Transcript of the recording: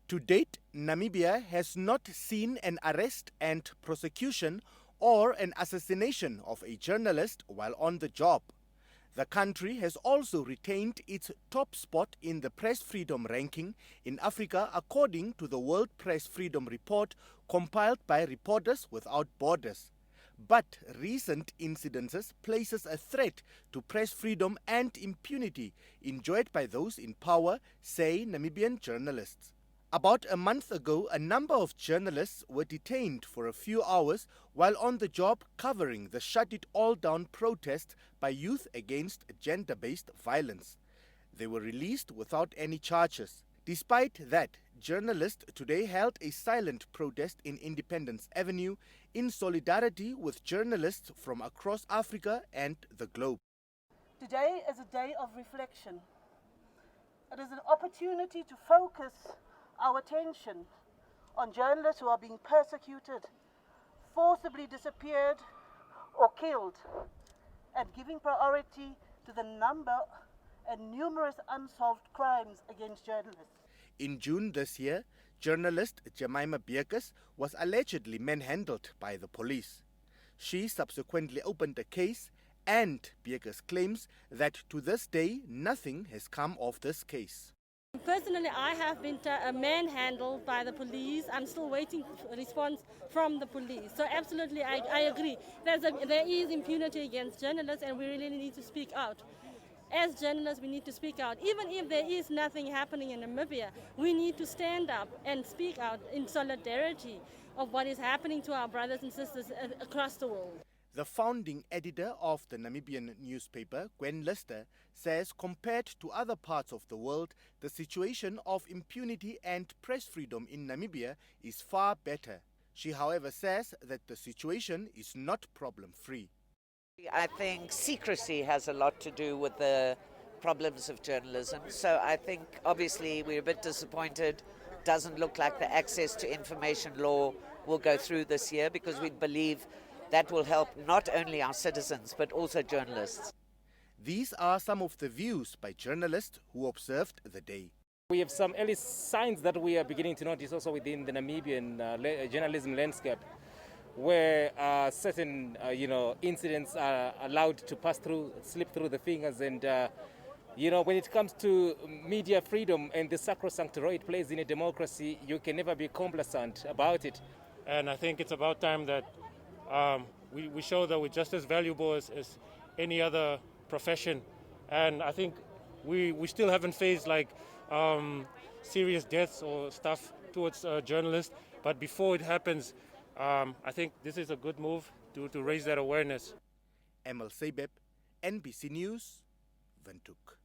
To date, Namibia has not seen an arrest and prosecution or an assassination of a journalist while on the job. The country has also retained its top spot in the press freedom ranking in Africa according to the World Press Freedom Report compiled by Reporters Without Borders. But recent incidences places a threat to press freedom and impunity enjoyed by those in power, say Namibian journalists. About a month ago, a number of journalists were detained for a few hours while on the job covering the Shut It All Down protest by Youth Against Gender-Based Violence. They were released without any charges. Despite that, journalists today held a silent protest in Independence Avenue in solidarity with journalists from across Africa and the globe. Today is a day of reflection. It is an opportunity to focus our attention on journalists who are being persecuted, forcibly disappeared or killed, and giving priority to the number and numerous unsolved crimes against journalists. In June this year, journalist Jemima Beekes was allegedly manhandled by the police. She subsequently opened a case, and Beekes claims that to this day nothing has come of this case. Personally, I have been manhandled by the police. I'm still waiting for a response from the police. So absolutely, I agree. There is impunity against journalists, and we really need to speak out. As journalists, we need to speak out. Even if there is nothing happening in Namibia, we need to stand up and speak out in solidarity of what is happening to our brothers and sisters across the world. The founding editor of the Namibian newspaper, Gwen Lister, says compared to other parts of the world, the situation of impunity and press freedom in Namibia is far better. She, however, says that the situation is not problem-free. I think secrecy has a lot to do with the problems of journalism. So I think obviously we're a bit disappointed. Doesn't look like the access to information law will go through this year because we believe that will help not only our citizens but also journalists. These are some of the views by journalists who observed the day. We have some early signs that we are beginning to notice also within the Namibian journalism landscape, where certain incidents are allowed to pass through, slip through the fingers, and when it comes to media freedom and the sacrosanct role it plays in a democracy, you can never be complacent about it. And I think it's about time that we show that we're just as valuable as any other profession. And I think we still haven't faced serious deaths or stuff towards journalists. But before it happens, I think this is a good move to raise that awareness. Emil Sebeb, NBC News, Windhoek.